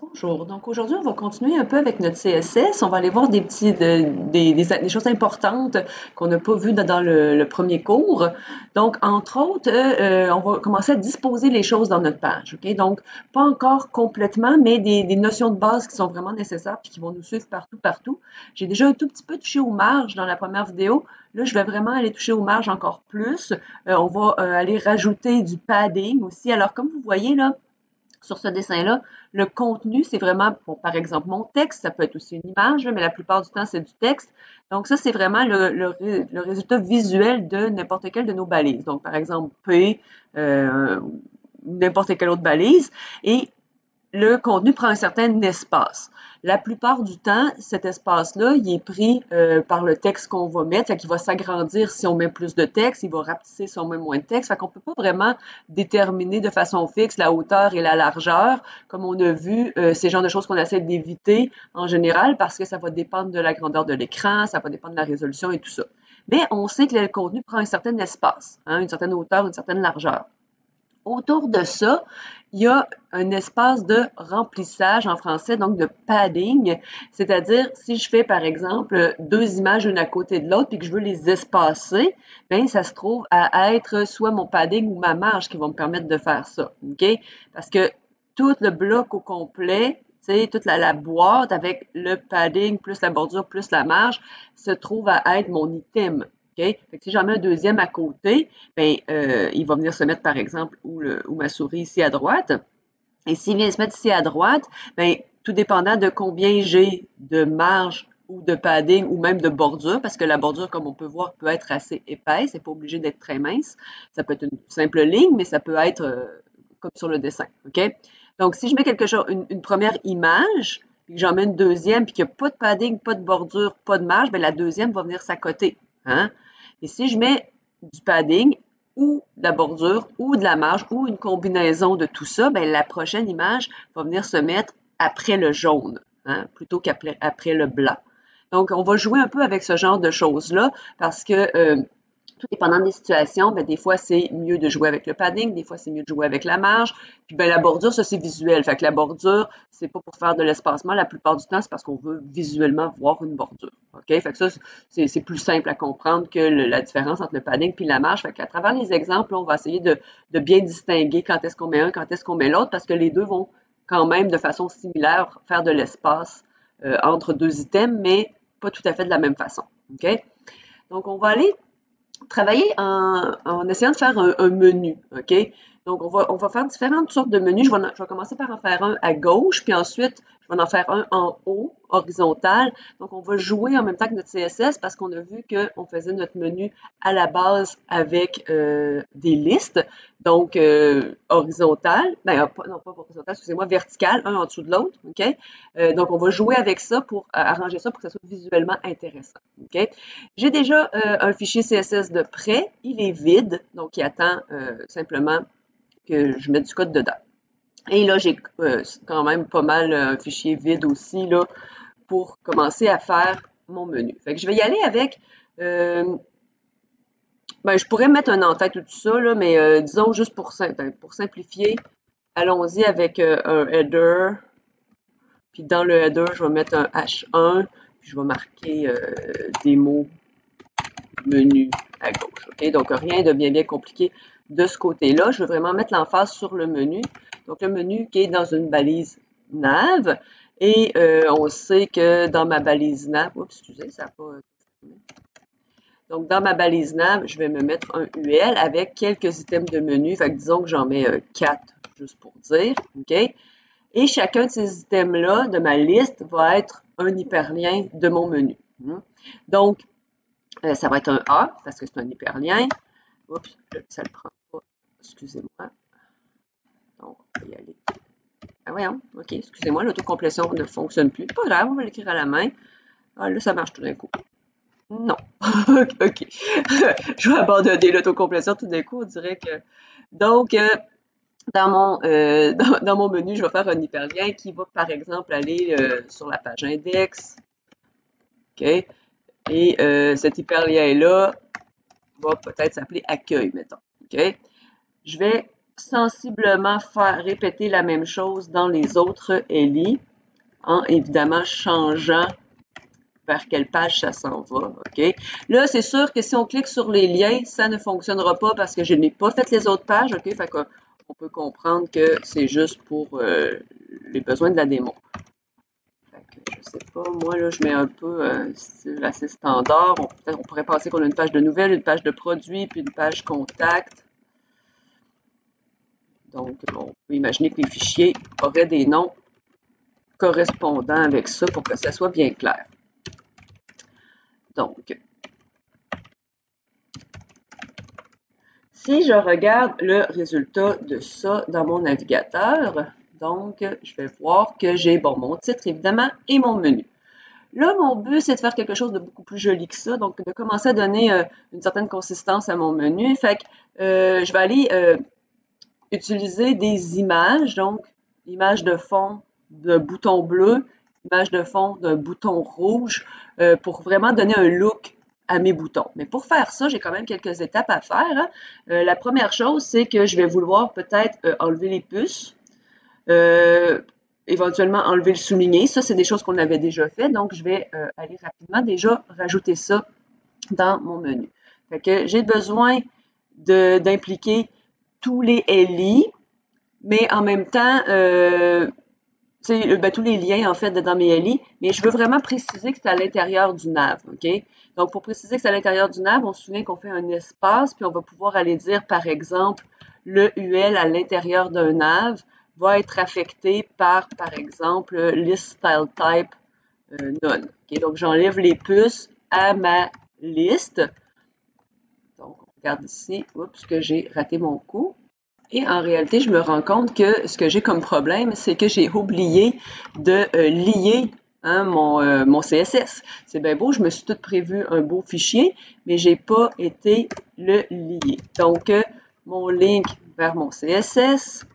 Bonjour. Donc aujourd'hui, on va continuer un peu avec notre CSS. On va aller voir des choses importantes qu'on n'a pas vues dans le premier cours. Donc, entre autres, on va commencer à disposer les choses dans notre page. OK? Donc, pas encore complètement, mais des notions de base qui sont vraiment nécessaires et qui vont nous suivre partout, partout. J'ai déjà un tout petit peu touché aux marges dans la première vidéo. Là, je vais vraiment aller toucher aux marges encore plus. On va aller rajouter du padding aussi. Alors, comme vous voyez là, sur ce dessin-là, le contenu, c'est vraiment, bon, par exemple, mon texte, ça peut être aussi une image, mais la plupart du temps, c'est du texte. Donc, ça, c'est vraiment le résultat visuel de n'importe quelle de nos balises. Donc, par exemple, P, n'importe quelle autre balise. Et le contenu prend un certain espace. La plupart du temps, cet espace-là, il est pris par le texte qu'on va mettre, fait qu'il va s'agrandir si on met plus de texte, il va rapetisser si on met moins de texte, fait qu'on peut pas vraiment déterminer de façon fixe la hauteur et la largeur, comme on a vu, c'est le genre de choses qu'on essaie d'éviter en général parce que ça va dépendre de la grandeur de l'écran, ça va dépendre de la résolution et tout ça. Mais on sait que le contenu prend un certain espace, hein, une certaine hauteur, une certaine largeur. Autour de ça, il y a un espace de remplissage en français, donc de padding. C'est-à-dire, si je fais, par exemple, deux images une à côté de l'autre puis que je veux les espacer, bien, ça se trouve à être soit mon padding ou ma marge qui vont me permettre de faire ça. OK? Parce que tout le bloc au complet, tu sais, toute la boîte avec le padding plus la bordure plus la marge se trouve à être mon item. OK? Fait que si j'en mets un deuxième à côté, ben, il va venir se mettre, par exemple, où ma souris ici à droite. Et s'il vient se mettre ici à droite, ben, tout dépendant de combien j'ai de marge ou de padding ou même de bordure, parce que la bordure, comme on peut voir, peut être assez épaisse, c'est pas obligé d'être très mince. Ça peut être une simple ligne, mais ça peut être comme sur le dessin. OK? Donc, si je mets quelque chose, une première image, puis que j'en mets une deuxième, puis qu'il n'y a pas de padding, pas de bordure, pas de marge, ben, la deuxième va venir s'accoter. Hein? Et si je mets du padding ou de la bordure ou de la marge ou une combinaison de tout ça, bien, la prochaine image va venir se mettre après le jaune, hein, plutôt qu'après le blanc. Donc, on va jouer un peu avec ce genre de choses-là parce que tout dépendant des situations, bien, des fois, c'est mieux de jouer avec le padding, des fois, c'est mieux de jouer avec la marge. Puis, bien, la bordure, ça, c'est visuel. Fait que la bordure, c'est pas pour faire de l'espacement. La plupart du temps, c'est parce qu'on veut visuellement voir une bordure. OK? Fait que ça, c'est plus simple à comprendre que la différence entre le padding et la marge. Fait qu'à travers les exemples, on va essayer de bien distinguer quand est-ce qu'on met un, quand est-ce qu'on met l'autre, parce que les deux vont quand même, de façon similaire, faire de l'espace entre deux items, mais pas tout à fait de la même façon. OK? Donc, on va aller travailler en essayant de faire un menu, OK? Donc, on va faire différentes sortes de menus. Je vais commencer par en faire un à gauche, puis ensuite, je vais en faire un en haut, horizontal. Donc, on va jouer en même temps que notre CSS parce qu'on a vu qu'on faisait notre menu à la base avec des listes. Donc, horizontal, ben, non, pas horizontal, excusez-moi, vertical, un en dessous de l'autre, OK? Donc, on va jouer avec ça pour arranger ça pour que ça soit visuellement intéressant, OK? J'ai déjà un fichier CSS de prêt. Il est vide, donc il attend simplement que je mette du code dedans. Et là, j'ai quand même pas mal un fichier vide aussi là, pour commencer à faire mon menu. Fait que je vais y aller avec, ben, je pourrais mettre un en-tête ou tout ça, là, mais disons juste pour simplifier, allons-y avec un header. Puis dans le header, je vais mettre un H1, puis je vais marquer des mots menu à gauche. OK? Donc, rien de bien compliqué de ce côté-là. Je veux vraiment mettre l'emphase sur le menu. Donc, le menu qui est dans une balise nav. Et on sait que dans ma balise nav, oups, excusez, ça n'a pas. Donc, dans ma balise nav, je vais me mettre un UL avec quelques items de menu. Fait que disons que j'en mets 4, juste pour dire. OK? Et chacun de ces items-là de ma liste va être un hyperlien de mon menu. Donc, ça va être un A parce que c'est un hyperlien. Oups, ça ne le prend pas. Excusez-moi. Donc, on va y aller. Ah voyons, OK, excusez-moi, l'autocomplétion ne fonctionne plus. Pas grave, on va l'écrire à la main. Ah, là, ça marche tout d'un coup. Non. OK. Je vais abandonner l'autocomplétion tout d'un coup, on dirait que. Donc, dans mon menu, je vais faire un hyperlien qui va, par exemple, aller sur la page index. OK. Et cet hyperlien-là va peut-être s'appeler accueil, mettons. OK? Je vais sensiblement faire répéter la même chose dans les autres LI, en évidemment changeant vers quelle page ça s'en va, OK? Là, c'est sûr que si on clique sur les liens, ça ne fonctionnera pas parce que je n'ai pas fait les autres pages, OK? Fait qu'on peut comprendre que c'est juste pour les besoins de la démo. Fait que, je sais pas, moi, là, je mets un peu style assez standard. On pourrait penser qu'on a une page de nouvelles, une page de produits, puis une page contact. Donc, on peut imaginer que les fichiers auraient des noms correspondants avec ça pour que ça soit bien clair. Donc, si je regarde le résultat de ça dans mon navigateur, donc, je vais voir que j'ai, bon, mon titre, évidemment, et mon menu. Là, mon but, c'est de faire quelque chose de beaucoup plus joli que ça, donc de commencer à donner une certaine consistance à mon menu. Fait que je vais aller utiliser des images, donc image de fond d'un bouton bleu, image de fond d'un bouton rouge, pour vraiment donner un look à mes boutons. Mais pour faire ça, j'ai quand même quelques étapes à faire, hein. La première chose, c'est que je vais vouloir peut-être enlever les puces, éventuellement enlever le souligné. Ça, c'est des choses qu'on avait déjà fait, donc je vais aller rapidement déjà rajouter ça dans mon menu. Fait que j'ai besoin d'impliquer tous les LI, mais en même temps, tous les liens en fait dans mes LI, mais je veux vraiment préciser que c'est à l'intérieur du nav, OK? Donc, pour préciser que c'est à l'intérieur du nav, on se souvient qu'on fait un espace, puis on va pouvoir aller dire, par exemple, le UL à l'intérieur d'un nav va être affecté par exemple, list style type none. Okay? Donc, j'enlève les puces à ma liste. Donc, on regarde ici, oups, que j'ai raté mon coup. Et en réalité, je me rends compte que ce que j'ai comme problème, c'est que j'ai oublié de lier mon CSS. C'est bien beau, je me suis tout prévu un beau fichier, mais j'ai pas été le lier. Donc, mon link vers mon CSS,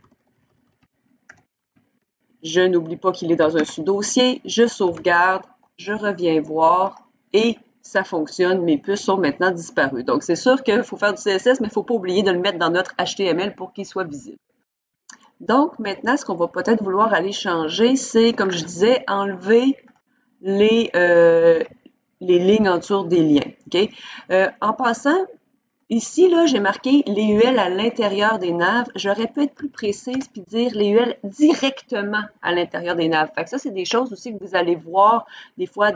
je n'oublie pas qu'il est dans un sous-dossier, je sauvegarde, je reviens voir et ça fonctionne, mes puces sont maintenant disparues. Donc, c'est sûr qu'il faut faire du CSS, mais il ne faut pas oublier de le mettre dans notre HTML pour qu'il soit visible. Donc, maintenant, ce qu'on va peut-être vouloir aller changer, c'est, comme je disais, enlever les lignes en dessous des liens. Okay? En passant, ici, là, j'ai marqué les UL à l'intérieur des naves. J'aurais pu être plus précise puis dire les UL directement à l'intérieur des naves. Fait que ça, c'est des choses aussi que vous allez voir des fois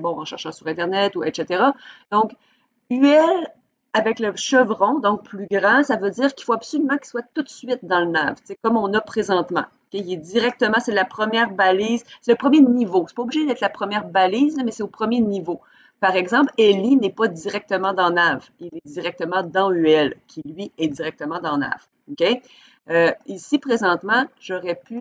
en cherchant sur Internet ou etc. Donc, UL avec le chevron, donc plus grand, ça veut dire qu'il faut absolument qu'il soit tout de suite dans le nav, comme on a présentement. Okay? Il est directement, c'est la première balise, c'est le premier niveau. C'est pas obligé d'être la première balise, mais c'est au premier niveau. Par exemple, Eli n'est pas directement dans nav, il est directement dans UL, qui lui est directement dans nav. Okay? Ici, présentement, j'aurais pu,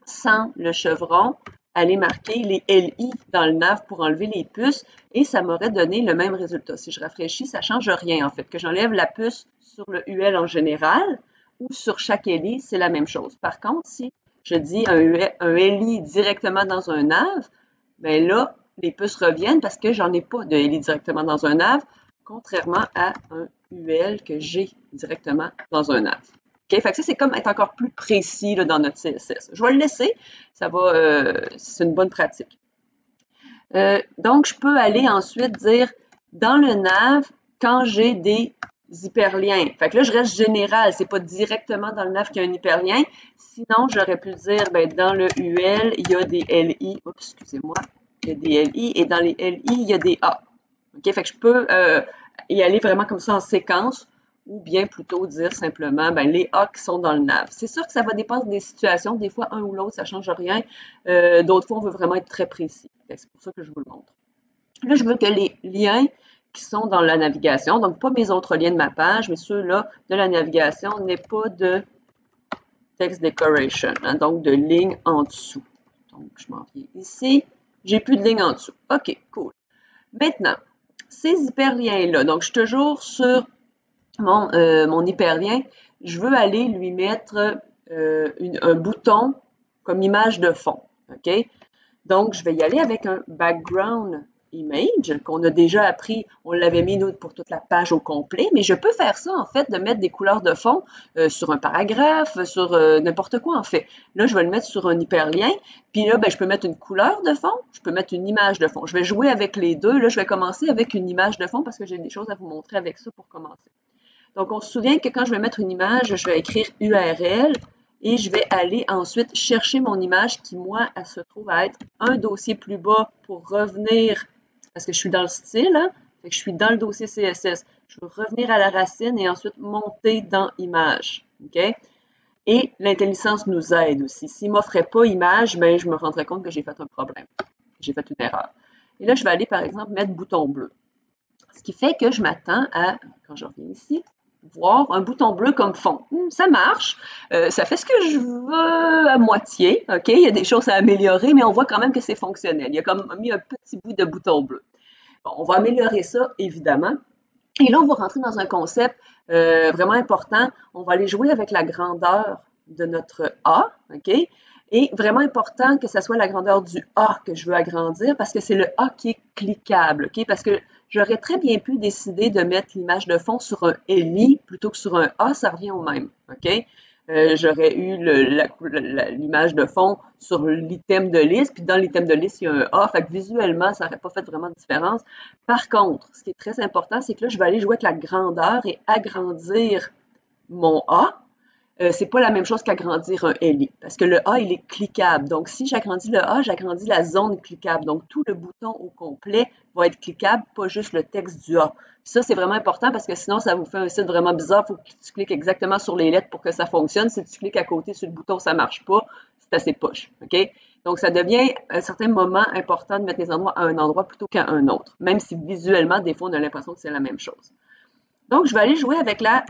sans le chevron, aller marquer les LI dans le nav pour enlever les puces et ça m'aurait donné le même résultat. Si je rafraîchis, ça ne change rien en fait. Que j'enlève la puce sur le UL en général ou sur chaque LI, c'est la même chose. Par contre, si je dis un LI directement dans un nav, bien là, les puces reviennent parce que j'en ai pas de LI directement dans un nav, contrairement à un UL que j'ai directement dans un nav. OK? Fait que ça, c'est comme être encore plus précis là, dans notre CSS. Je vais le laisser. Ça va, c'est une bonne pratique. Donc, je peux aller ensuite dire dans le nav quand j'ai des hyperliens. Fait que là, je reste général. C'est pas directement dans le nav qu'il y a un hyperlien. Sinon, j'aurais pu dire, ben, dans le UL, il y a des LI. Oups, excusez-moi. Il y a des LI et dans les LI, il y a des A. OK? Fait que je peux y aller vraiment comme ça en séquence ou bien plutôt dire simplement ben, les A qui sont dans le nav. C'est sûr que ça va dépendre des situations. Des fois, un ou l'autre, ça ne change rien. D'autres fois, on veut vraiment être très précis. C'est pour ça que je vous le montre. Là, je veux que les liens qui sont dans la navigation, donc pas mes autres liens de ma page, mais ceux-là de la navigation, n'aient pas de text decoration, hein, donc de ligne en dessous. Donc, je m'en viens ici. J'ai plus de ligne en dessous. OK, cool. Maintenant, ces hyperliens-là, donc je suis toujours sur mon hyperlien, je veux aller lui mettre un bouton comme image de fond. OK? Donc, je vais y aller avec un background image qu'on a déjà appris, on l'avait mis nous pour toute la page au complet, mais je peux faire ça en fait, de mettre des couleurs de fond sur un paragraphe, sur n'importe quoi en fait. Là, je vais le mettre sur un hyperlien, puis là, ben, je peux mettre une couleur de fond, je peux mettre une image de fond. Je vais jouer avec les deux. Là, je vais commencer avec une image de fond parce que j'ai des choses à vous montrer avec ça pour commencer. Donc, on se souvient que quand je vais mettre une image, je vais écrire URL et je vais aller ensuite chercher mon image qui, moi, elle se trouve à être un dossier plus bas pour revenir, parce que je suis dans le style, hein, fait que je suis dans le dossier CSS. Je veux revenir à la racine et ensuite monter dans image. OK? Et l'intelligence nous aide aussi. S'il ne m'offrait pas image, ben, je me rendrais compte que j'ai fait un problème. J'ai fait une erreur. Et là, je vais aller, par exemple, mettre bouton bleu. Ce qui fait que je m'attends à, quand je reviens ici, voir un bouton bleu comme fond. Ça marche, ça fait ce que je veux à moitié, OK? Il y a des choses à améliorer, mais on voit quand même que c'est fonctionnel. Il y a comme mis un petit bout de bouton bleu. Bon, on va améliorer ça, évidemment. Et là, on va rentrer dans un concept vraiment important. On va aller jouer avec la grandeur de notre A, OK? Et vraiment important que ce soit la grandeur du A que je veux agrandir parce que c'est le A qui est cliquable, OK? Parce que j'aurais très bien pu décider de mettre l'image de fond sur un LI plutôt que sur un A, ça revient au même, OK? J'aurais eu l'image de fond sur l'item de liste, puis dans l'item de liste, il y a un A, fait que visuellement, ça n'aurait pas fait vraiment de différence. Par contre, ce qui est très important, c'est que là, je vais aller jouer avec la grandeur et agrandir mon A. C'est pas la même chose qu'agrandir un LI, parce que le A, il est cliquable. Donc, si j'agrandis le A, j'agrandis la zone cliquable. Donc, tout le bouton au complet va être cliquable, pas juste le texte du A. Puis ça, c'est vraiment important parce que sinon, ça vous fait un site vraiment bizarre. Il faut que tu cliques exactement sur les lettres pour que ça fonctionne. Si tu cliques à côté sur le bouton, ça marche pas. C'est assez poche. OK? Donc, ça devient à un certain moment important de mettre les endroits à un endroit plutôt qu'à un autre, même si visuellement, des fois, on a l'impression que c'est la même chose. Donc, je vais aller jouer avec la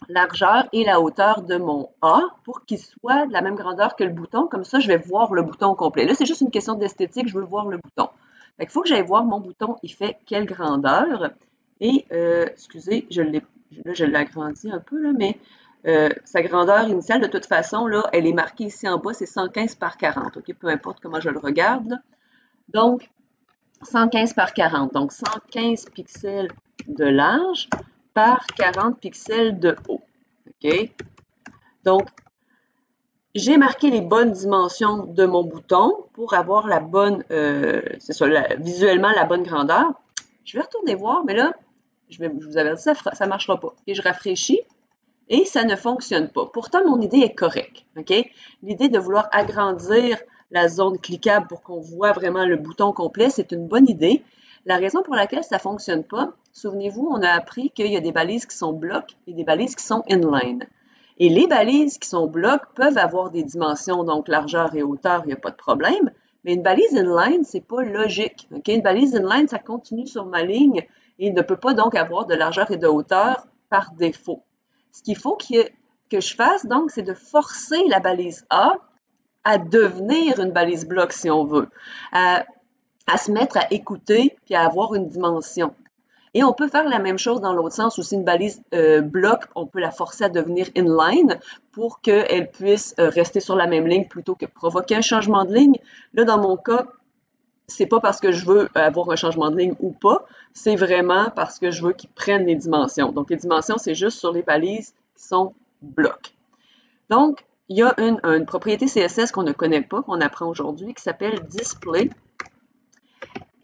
largeur et la hauteur de mon A pour qu'il soit de la même grandeur que le bouton. Comme ça, je vais voir le bouton au complet. Là, c'est juste une question d'esthétique. Je veux voir le bouton. Fait qu'il faut que j'aille voir mon bouton, il fait quelle grandeur. Et, excusez, je l'ai agrandi un peu, là, mais sa grandeur initiale, de toute façon, là, elle est marquée ici en bas, c'est 115 par 40. OK, peu importe comment je le regarde. Là. Donc, 115 par 40. Donc, 115 pixels de large par 40 pixels de haut. OK? Donc, j'ai marqué les bonnes dimensions de mon bouton pour avoir la bonne, c'est ça, visuellement la bonne grandeur. Je vais retourner voir, mais là, je vous avais dit ça ne marchera pas. Et je rafraîchis et ça ne fonctionne pas. Pourtant, mon idée est correcte. OK? L'idée de vouloir agrandir la zone cliquable pour qu'on voit vraiment le bouton complet, c'est une bonne idée. La raison pour laquelle ça ne fonctionne pas, souvenez-vous, on a appris qu'il y a des balises qui sont blocs et des balises qui sont inline. Et les balises qui sont blocs peuvent avoir des dimensions, donc largeur et hauteur, il n'y a pas de problème. Mais une balise inline, c'est pas logique. Okay? Une balise inline, ça continue sur ma ligne et ne peut pas donc avoir de largeur et de hauteur par défaut. Ce qu'il faut que je fasse, donc, c'est de forcer la balise A à devenir une balise bloc, si on veut, à se mettre à écouter puis à avoir une dimension. Et on peut faire la même chose dans l'autre sens aussi, une balise bloc, on peut la forcer à devenir inline pour qu'elle puisse rester sur la même ligne plutôt que provoquer un changement de ligne. Là, dans mon cas, c'est pas parce que je veux avoir un changement de ligne ou pas, c'est vraiment parce que je veux qu'ils prennent les dimensions. Donc, les dimensions, c'est juste sur les balises qui sont blocs. Donc, il y a une propriété CSS qu'on ne connaît pas, qu'on apprend aujourd'hui, qui s'appelle display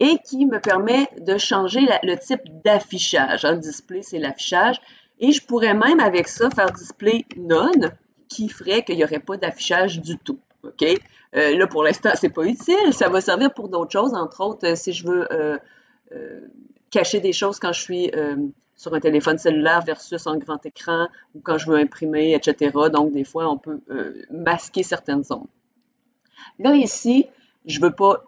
et qui me permet de changer le type d'affichage. Un display, c'est l'affichage. Et je pourrais même avec ça faire display none, qui ferait qu'il n'y aurait pas d'affichage du tout. OK? Là, pour l'instant, c'est pas utile. Ça va servir pour d'autres choses, entre autres, si je veux cacher des choses quand je suis sur un téléphone cellulaire versus un grand écran ou quand je veux imprimer, etc. Donc, des fois, on peut masquer certaines zones. Là, ici, je ne veux pas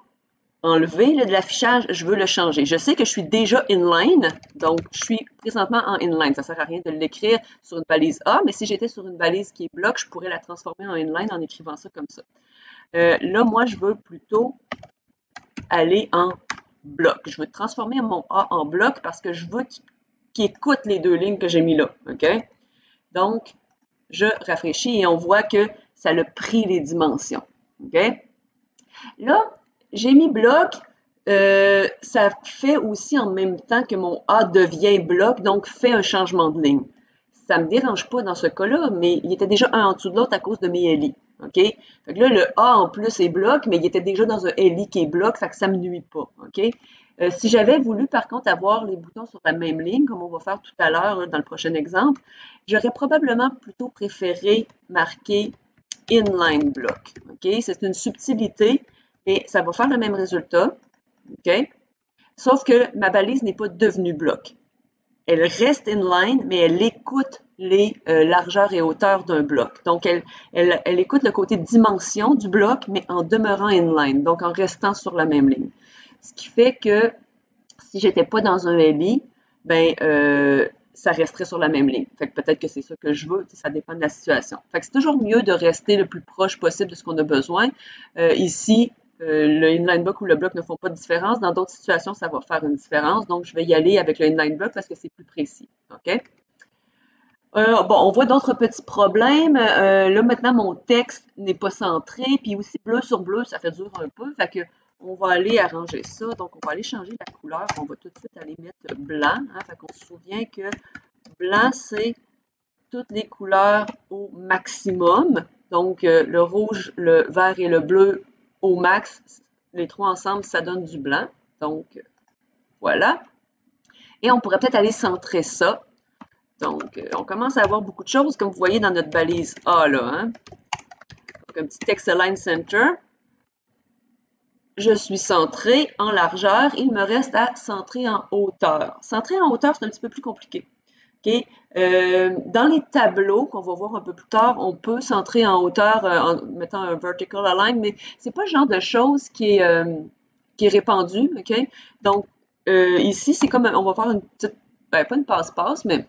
enlever de l'affichage, je veux le changer. Je sais que je suis déjà inline, donc je suis présentement en inline. Ça ne sert à rien de l'écrire sur une balise A, mais si j'étais sur une balise qui est bloc, je pourrais la transformer en inline en écrivant ça comme ça. Là, moi, je veux plutôt aller en bloc. Je veux transformer mon A en bloc parce que je veux qu'il écoute les deux lignes que j'ai mis là. OK? Donc, je rafraîchis et on voit que ça a pris les dimensions. OK? Là, j'ai mis bloc. Ça fait aussi en même temps que mon A devient bloc, donc fait un changement de ligne. Ça me dérange pas dans ce cas-là, mais il était déjà un en dessous de l'autre à cause de mes LI. OK? Fait que là, le A en plus est bloc, mais il était déjà dans un LI qui est bloc, fait que ça me nuit pas. OK? Si j'avais voulu, par contre, avoir les boutons sur la même ligne, comme on va faire tout à l'heure dans le prochain exemple, j'aurais probablement plutôt préféré marquer inline block. OK? C'est une subtilité, mais ça va faire le même résultat. OK? Sauf que ma balise n'est pas devenue bloc. Elle reste inline, mais elle écoute les largeurs et hauteurs d'un bloc. Donc, elle écoute le côté dimension du bloc, mais en demeurant inline, donc en restant sur la même ligne. Ce qui fait que si j'étais pas dans un LI, ben ça resterait sur la même ligne. Fait que peut-être que c'est ça que je veux, ça dépend de la situation. Fait que c'est toujours mieux de rester le plus proche possible de ce qu'on a besoin. Ici, le inline block ou le bloc ne font pas de différence. Dans d'autres situations, ça va faire une différence. Donc, je vais y aller avec le inline block parce que c'est plus précis. OK? Bon, on voit d'autres petits problèmes. Là, maintenant, mon texte n'est pas centré, puis aussi bleu sur bleu, ça fait dur un peu. Fait que on va aller arranger ça. Donc, on va aller changer la couleur. On va tout de suite aller mettre blanc. Hein. Fait qu'on se souvient que blanc, c'est toutes les couleurs au maximum. Donc, le rouge, le vert et le bleu au max. Les trois ensemble, ça donne du blanc. Donc, voilà. Et on pourrait peut-être aller centrer ça. Donc, on commence à avoir beaucoup de choses, comme vous voyez dans notre balise A, là. Hein? Donc, un petit text align center. Je suis centré en largeur. Il me reste à centrer en hauteur. Centrer en hauteur, c'est un petit peu plus compliqué. Okay? Dans les tableaux qu'on va voir un peu plus tard, on peut centrer en hauteur en mettant un vertical align, mais c'est pas le genre de chose qui est répandu. Okay? Donc, ici, c'est comme, on va faire une petite, ben, pas une passe-passe, mais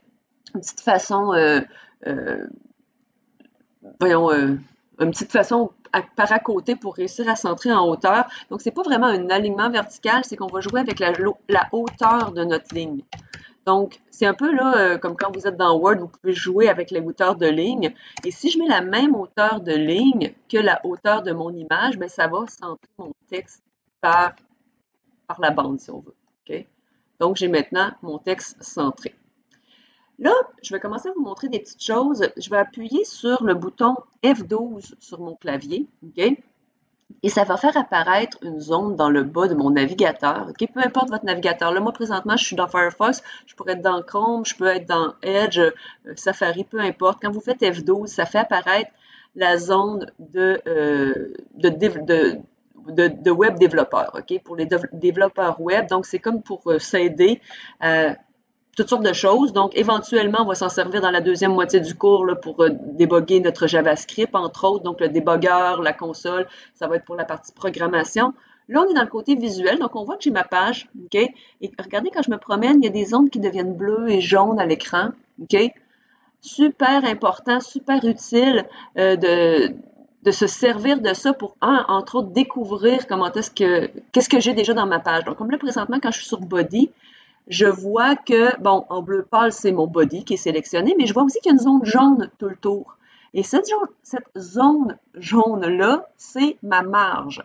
une petite façon, voyons, une petite façon par à côté pour réussir à centrer en hauteur. Donc, c'est pas vraiment un alignement vertical, c'est qu'on va jouer avec la hauteur de notre ligne. Donc, c'est un peu là, comme quand vous êtes dans Word, vous pouvez jouer avec les hauteurs de ligne. Et si je mets la même hauteur de ligne que la hauteur de mon image, bien, ça va centrer mon texte par la bande, si on veut. Okay? Donc, j'ai maintenant mon texte centré. Là, je vais commencer à vous montrer des petites choses. Je vais appuyer sur le bouton F12 sur mon clavier, OK? Et ça va faire apparaître une zone dans le bas de mon navigateur, OK? Peu importe votre navigateur. Là, moi, présentement, je suis dans Firefox, je pourrais être dans Chrome, je peux être dans Edge, Safari, peu importe. Quand vous faites F12, ça fait apparaître la zone de web développeur, OK? Pour les développeurs web. Donc, c'est comme pour s'aider à toutes sortes de choses. Donc, éventuellement, on va s'en servir dans la deuxième moitié du cours là, pour déboguer notre JavaScript, entre autres. Donc, le débogueur, la console, ça va être pour la partie programmation. Là, on est dans le côté visuel, donc on voit que j'ai ma page, OK? Et regardez, quand je me promène, il y a des ondes qui deviennent bleues et jaunes à l'écran, OK? Super important, super utile de se servir de ça pour, entre autres, découvrir qu'est-ce que j'ai déjà dans ma page. Donc, comme là, présentement, quand je suis sur Body, je vois que, bon, en bleu pâle, c'est mon body qui est sélectionné, mais je vois aussi qu'il y a une zone jaune tout le tour. Et cette zone jaune-là, c'est ma marge.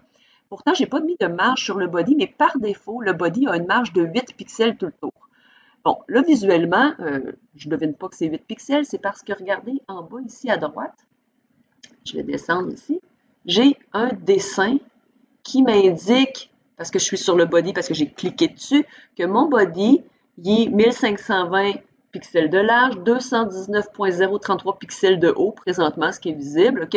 Pourtant, je n'ai pas mis de marge sur le body, mais par défaut, le body a une marge de 8 pixels tout le tour. Bon, là, visuellement, je ne devine pas que c'est 8 pixels, c'est parce que, regardez, en bas, ici à droite, je vais descendre ici, j'ai un dessin qui m'indique, parce que je suis sur le body, parce que j'ai cliqué dessus, que mon body, il est 1520 pixels de large, 219.033 pixels de haut présentement, ce qui est visible, OK?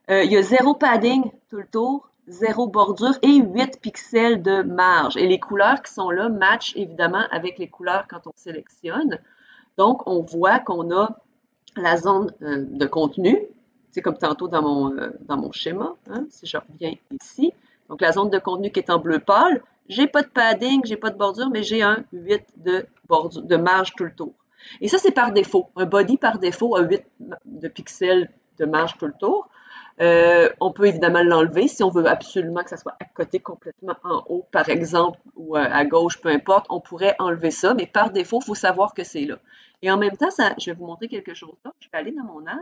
Il y a 0 padding tout le tour, 0 bordure et 8 pixels de marge. Et les couleurs qui sont là matchent évidemment avec les couleurs quand on sélectionne. Donc, on voit qu'on a la zone de contenu, c'est comme tantôt dans mon schéma, hein, si je reviens ici. Donc, la zone de contenu qui est en bleu pâle, j'ai pas de padding, j'ai pas de bordure, mais j'ai un 8 de marge tout le tour. Et ça, c'est par défaut. Un body par défaut a 8 de pixels de marge tout le tour. On peut évidemment l'enlever si on veut absolument que ça soit à côté complètement en haut, par exemple, ou à gauche, peu importe. On pourrait enlever ça, mais par défaut, il faut savoir que c'est là. Et en même temps, je vais vous montrer quelque chose d'autre. Je vais aller dans mon nav.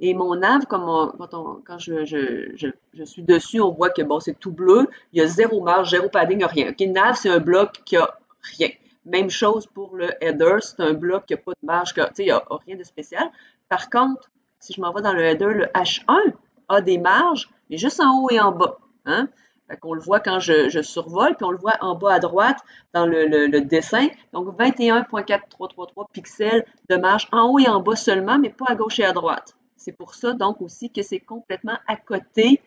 Et mon nav, quand je suis dessus, on voit que bon, c'est tout bleu, il y a zéro marge, zéro padding, rien. OK, nav, c'est un bloc qui a rien. Même chose pour le header, c'est un bloc qui n'a pas de marge, il n'y a rien de spécial. Par contre, si je m'en vais dans le header, le H1 a des marges, mais juste en haut et en bas. Hein? Fait qu'on le voit quand je survole, puis on le voit en bas à droite dans le dessin. Donc 21.4333 pixels de marge en haut et en bas seulement, mais pas à gauche et à droite. C'est pour ça donc aussi que c'est complètement à côté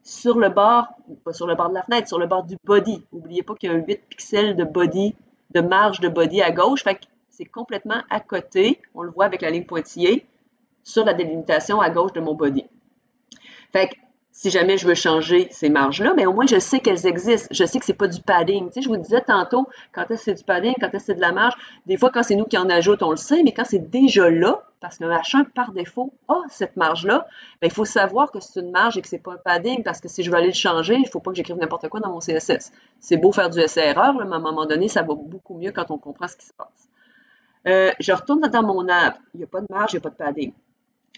sur le bord, pas sur le bord de la fenêtre, sur le bord du body. N'oubliez pas qu'il y a un 8 pixels de body, de marge de body à gauche. Fait que c'est complètement à côté. On le voit avec la ligne pointillée sur la délimitation à gauche de mon body. Fait que si jamais je veux changer ces marges-là, mais au moins je sais qu'elles existent. Je sais que c'est pas du padding. Tu sais, je vous disais tantôt, quand est-ce que c'est du padding, quand est-ce que c'est de la marge. Des fois, quand c'est nous qui en ajoutons, on le sait, mais quand c'est déjà là, parce que le H1 par défaut a cette marge-là, ben, il faut savoir que c'est une marge et que c'est pas un padding, parce que si je veux aller le changer, il faut pas que j'écrive n'importe quoi dans mon CSS. C'est beau faire du essai-erreur, mais à un moment donné, ça va beaucoup mieux quand on comprend ce qui se passe. Je retourne dans mon app. Il n'y a pas de marge, il n'y a pas de padding.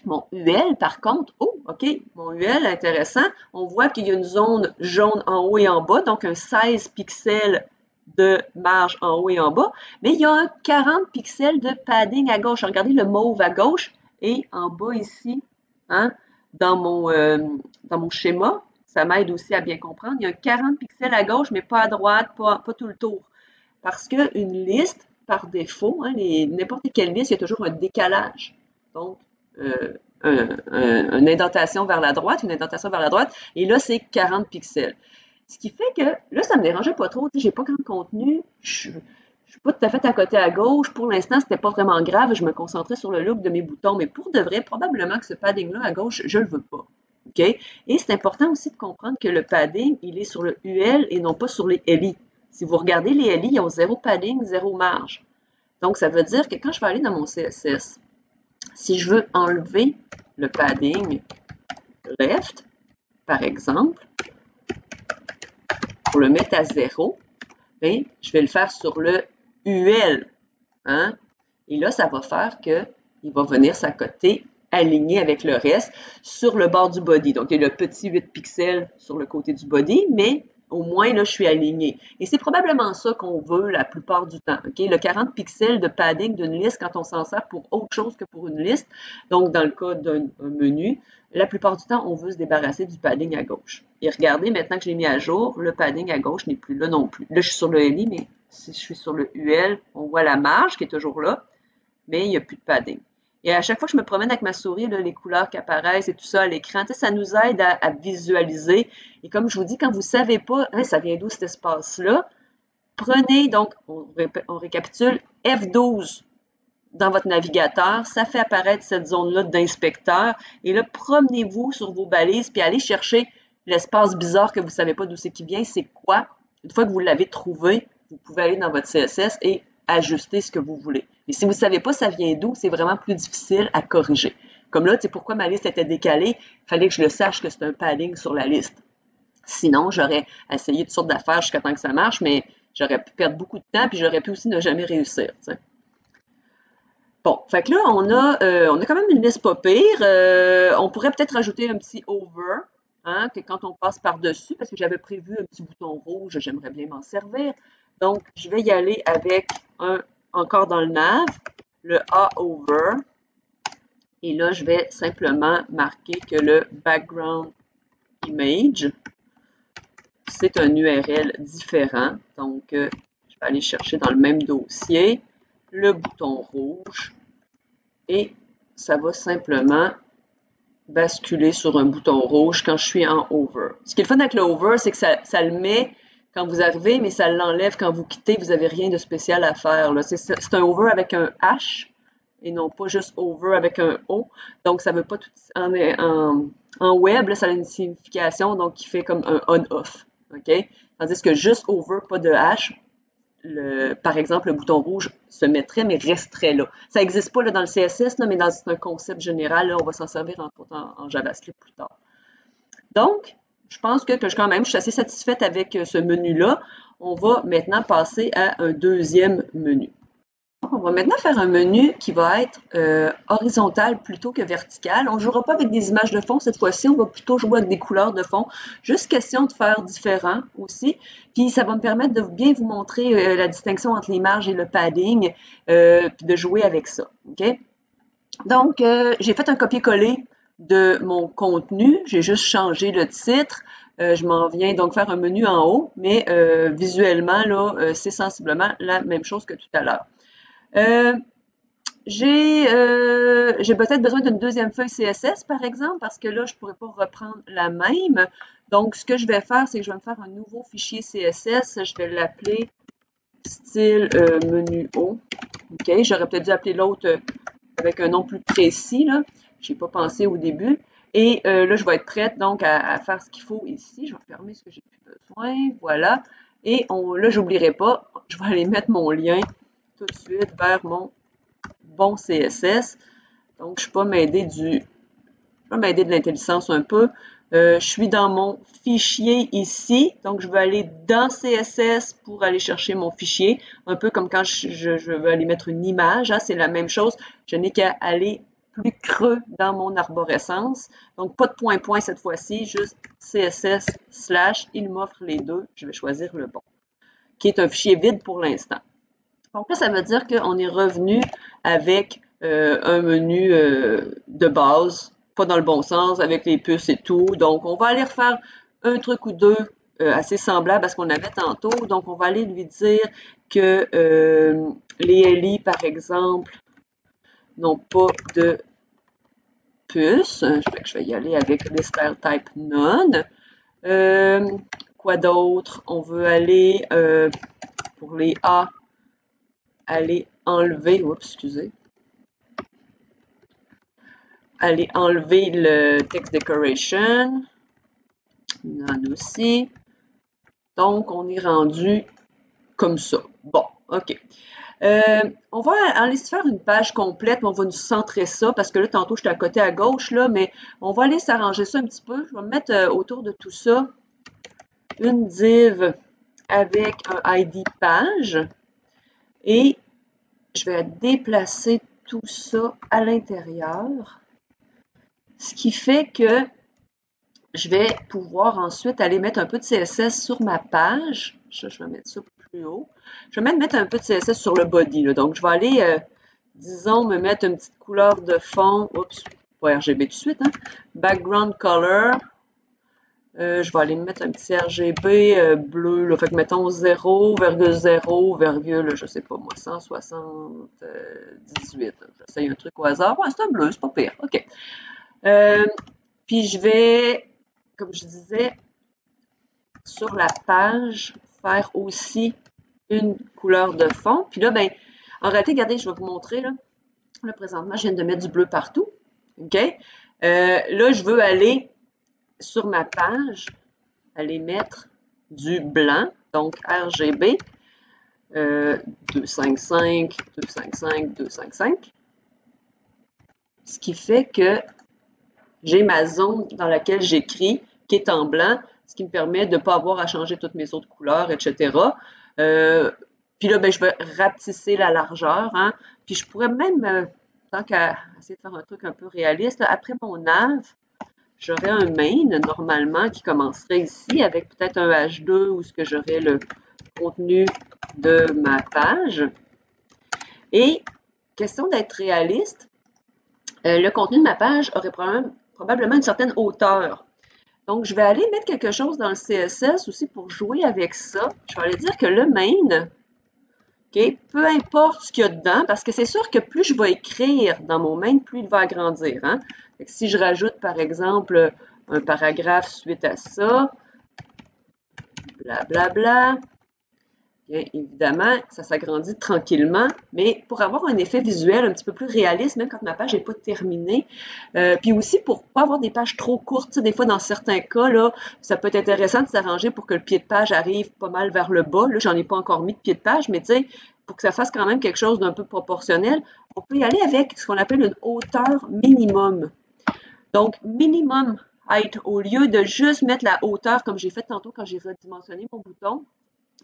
Mon UL, par contre, oh, OK, mon UL, intéressant, on voit qu'il y a une zone jaune en haut et en bas, donc un 16 pixels de marge en haut et en bas, mais il y a un 40 pixels de padding à gauche. Regardez le mauve à gauche et en bas ici, hein, dans mon schéma, ça m'aide aussi à bien comprendre. Il y a un 40 pixels à gauche, mais pas à droite, pas tout le tour. Parce qu'une liste, par défaut, hein, n'importe quelle liste, il y a toujours un décalage. Donc, une indentation vers la droite, et là, c'est 40 pixels. Ce qui fait que, là, ça me dérangeait pas trop, j'ai pas grand contenu, je suis pas tout à fait à côté à gauche, pour l'instant, c'était pas vraiment grave, je me concentrais sur le look de mes boutons, mais pour de vrai, probablement que ce padding-là à gauche, je le veux pas. OK? Et c'est important aussi de comprendre que le padding, il est sur le UL et non pas sur les LI. Si vous regardez les LI, ils ont zéro padding, zéro marge. Donc, ça veut dire que quand je vais aller dans mon CSS, si je veux enlever le padding left, par exemple, pour le mettre à 0, bien, je vais le faire sur le UL. Hein? Et là, ça va faire qu'il va venir s'accoter aligné avec le reste sur le bord du body. Donc, il y a le petit 8 pixels sur le côté du body, mais au moins, là, je suis aligné. Et c'est probablement ça qu'on veut la plupart du temps. Okay? Le 40 pixels de padding d'une liste, quand on s'en sert pour autre chose que pour une liste, donc dans le cas d'un menu, la plupart du temps, on veut se débarrasser du padding à gauche. Et regardez, maintenant que j'ai mis à jour, le padding à gauche n'est plus là non plus. Là, je suis sur le LI, mais si je suis sur le UL, on voit la marge qui est toujours là, mais il n'y a plus de padding. Et à chaque fois que je me promène avec ma souris, là, les couleurs qui apparaissent et tout ça à l'écran, ça nous aide à visualiser. Et comme je vous dis, quand vous ne savez pas, hein, ça vient d'où cet espace-là, prenez, donc, on récapitule, F12 dans votre navigateur, ça fait apparaître cette zone-là d'inspecteur. Et là, promenez-vous sur vos balises, puis allez chercher l'espace bizarre que vous ne savez pas d'où c'est qui vient, c'est quoi. Une fois que vous l'avez trouvé, vous pouvez aller dans votre CSS et ajuster ce que vous voulez. Et si vous ne savez pas ça vient d'où, c'est vraiment plus difficile à corriger. Comme là, tu sais pourquoi ma liste était décalée, il fallait que je le sache que c'est un padding sur la liste. Sinon, j'aurais essayé toutes sortes d'affaires jusqu'à temps que ça marche, mais j'aurais pu perdre beaucoup de temps, puis j'aurais pu aussi ne jamais réussir. T'sais. Bon, fait que là, on a quand même une liste pas pire. On pourrait peut-être rajouter un petit over, hein, que quand on passe par-dessus, parce que j'avais prévu un petit bouton rouge, j'aimerais bien m'en servir. Donc, je vais y aller avec encore dans le nav, le A over. Et là, je vais simplement marquer que le background image, c'est un URL différent. Donc, je vais aller chercher dans le même dossier le bouton rouge et ça va simplement basculer sur un bouton rouge quand je suis en over. Ce qui est le fun avec le over, c'est que ça le met quand vous arrivez, mais ça l'enlève quand vous quittez. Vous n'avez rien de spécial à faire. C'est un over avec un H et non pas juste over avec un O. Donc, ça ne veut pas tout... En web, là, ça a une signification donc qui fait comme un on-off. Okay? Tandis que juste over, pas de H, par exemple, le bouton rouge se mettrait, mais resterait là. Ça n'existe pas là, dans le CSS, là, mais dans un concept général, là, on va s'en servir en JavaScript plus tard. Donc, je pense que quand même, je suis assez satisfaite avec ce menu-là. On va maintenant passer à un deuxième menu. On va maintenant faire un menu qui va être horizontal plutôt que vertical. On ne jouera pas avec des images de fond cette fois-ci, on va plutôt jouer avec des couleurs de fond. Juste question de faire différent aussi. Puis ça va me permettre de bien vous montrer la distinction entre les marges et le padding, puis de jouer avec ça. OK? Donc, j'ai fait un copier-coller de mon contenu. J'ai juste changé le titre. Je m'en viens donc faire un menu en haut, mais visuellement, là, c'est sensiblement la même chose que tout à l'heure. J'ai peut-être besoin d'une deuxième feuille CSS, par exemple, parce que là, je ne pourrais pas reprendre la même. Donc, ce que je vais faire, c'est que je vais me faire un nouveau fichier CSS. Je vais l'appeler style menu haut. OK, j'aurais peut-être dû appeler l'autre avec un nom plus précis, là. Je n'ai pas pensé au début. Et là, je vais être prête donc à faire ce qu'il faut ici. Je vais fermer ce que j'ai plus besoin. Voilà. Et là, j'oublierai pas. Je vais aller mettre mon lien tout de suite vers mon bon CSS. Donc, je vais m'aider de l'intelligence un peu. Je suis dans mon fichier ici. Donc, je vais aller dans CSS pour aller chercher mon fichier. Un peu comme quand je veux aller mettre une image. Hein, c'est la même chose. Je n'ai qu'à aller plus creux dans mon arborescence. Donc, pas de point-point cette fois-ci, juste CSS / il m'offre les deux. Je vais choisir le bon, qui est un fichier vide pour l'instant. Donc là, ça veut dire qu'on est revenu avec un menu de base, pas dans le bon sens, avec les puces et tout. Donc, on va aller refaire un truc ou deux assez semblable à ce qu'on avait tantôt. Donc, on va aller lui dire que les LI, par exemple, n'ont pas de puces. Je vais y aller avec les style type none. Quoi d'autre? On veut aller pour les A, aller enlever, oups, excusez, aller enlever le text decoration, none aussi. Donc, on est rendu comme ça. Bon, OK. On va aller se faire une page complète, mais on va nous centrer ça, parce que là, tantôt, j'étais à côté à gauche, là, mais on va aller s'arranger ça un petit peu. Je vais me mettre autour de tout ça une div avec un ID page, et je vais déplacer tout ça à l'intérieur, ce qui fait que je vais pouvoir ensuite aller mettre un peu de CSS sur ma page. Je vais mettre ça plus haut. Je vais même mettre un peu de CSS sur le body. Là. Donc, je vais aller, disons, me mettre une petite couleur de fond. Oups, pas RGB tout de suite. Hein? Background color. Je vais aller me mettre un petit RGB bleu. Là. Fait que mettons 0,0, je sais pas moi, 178. J'essaye un truc au hasard. Ouais, c'est un bleu, c'est pas pire. OK. Puis je vais, comme je disais, sur la page, faire aussi une couleur de fond. Puis là, ben, en réalité, regardez, je vais vous montrer, là. Là, présentement, je viens de mettre du bleu partout. OK? Là, je veux aller sur ma page, aller mettre du blanc, donc RGB, 255, 255, 255. Ce qui fait que j'ai ma zone dans laquelle j'écris qui est en blanc, ce qui me permet de ne pas avoir à changer toutes mes autres couleurs, etc. Puis là, ben, je vais rapetisser la largeur. Hein. Puis je pourrais même, tant qu'à essayer de faire un truc un peu réaliste, après mon nav, j'aurais un main normalement qui commencerait ici avec peut-être un H2 où ce que j'aurais le contenu de ma page. Et question d'être réaliste, le contenu de ma page aurait probablement une certaine hauteur. Donc, je vais aller mettre quelque chose dans le CSS aussi pour jouer avec ça. Je vais aller dire que le main, okay, peu importe ce qu'il y a dedans, parce que c'est sûr que plus je vais écrire dans mon main, plus il va agrandir. Hein? Si je rajoute, par exemple, un paragraphe suite à ça, blablabla, bla, bla, bien évidemment, ça s'agrandit tranquillement, mais pour avoir un effet visuel un petit peu plus réaliste, même quand ma page n'est pas terminée, puis aussi pour pas avoir des pages trop courtes, des fois dans certains cas, là, ça peut être intéressant de s'arranger pour que le pied de page arrive pas mal vers le bas. Là, j'en ai pas encore mis de pied de page, mais tu sais, pour que ça fasse quand même quelque chose d'un peu proportionnel, on peut y aller avec ce qu'on appelle une hauteur minimum. Donc, minimum height, au lieu de juste mettre la hauteur comme j'ai fait tantôt quand j'ai redimensionné mon bouton,